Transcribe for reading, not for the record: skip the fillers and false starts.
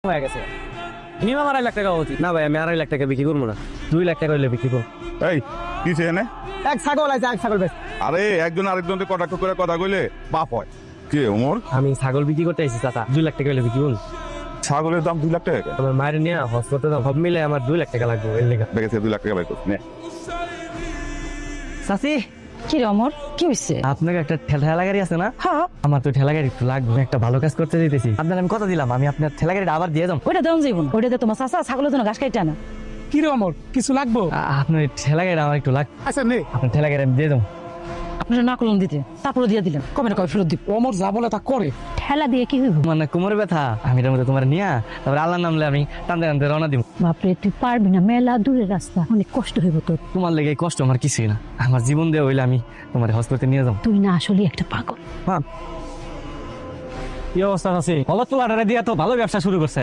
হয়ে গেছে মিনিমাম 2.5 লাখ টাকা উচিত না ভাই। আমি 2.5 লাখ টাকা বিক্রি করবো না, 2 লাখ টাকা হইলে বিক্রি করবো। এই কি চেনে? এক ছাগল আছে, এক ছাগল বেশ। আরে একজন আরেকজনকে কটাক্ষ করে কথা কইলে পাপ হয়। কে ওমর? আমি ছাগল বিক্রি করতে আইছি চাচা, 2 লাখ টাকা হইলে বিক্রি করবো। ছাগলের দাম 2 লাখ টাকা কেন? আমার মায়ের নিয়ে হসপিটাল সব মিলে আমার 2 লাখ টাকা লাগবে এর লেগে। দেখেছে 2 লাখ টাকা বাইর করছি নে। চাচি, কি রে অমর, কি হইছে? আপনাকে একটা ঠেলা গাড়ি আছে না? হ্যাঁ, আমার তো ঠেলা গাড়ি একটু লাগবে, একটা ভালো কাজ করতে দিতেছি। আপনার আমি কথা দিলাম, আমি আপনার ঠেলা গাড়িটা আবার দিয়ে দাম। ওইটা দেওয়া যাইব না। ওইটা দিয়ে তোমার চাচা ছাগলের জন্য ঘাস কাইটা না। কি রে অমর, কিছু লাগবো? আপনার ঠেলা গাড়িটা আমার একটু লাগ, আচ্ছা নে। আপনার ঠেলা গাড়ি আমি দিয়ে দাম। আপনারা না করলেন দিতে, তারপরে দিয়ে দিলেন, কবে না কবে ফেরত দিব। অমর যা বলে তা করে। ঠেলা দিয়ে কি হইব? মানে কোমরে ব্যথা, আমি এটার মধ্যে তোমার নিয়া তারপরে আল্লাহর নামলে আমি টানতে টানতে রওনা দিব। বাপরে, তুই পারবি না, মেলা দূরের রাস্তা, অনেক কষ্ট হইব তোর। তোমার লেগে এই কষ্ট আমার কিছুই না, আমার জীবন দিয়ে হইলে আমি তোমার হসপিটালে নিয়ে যাবো। তুই না আসলে একটা পাগল। কি অবস্থা আছে? হলত তো দিয়া তো ভালো ব্যবসা শুরু করছে।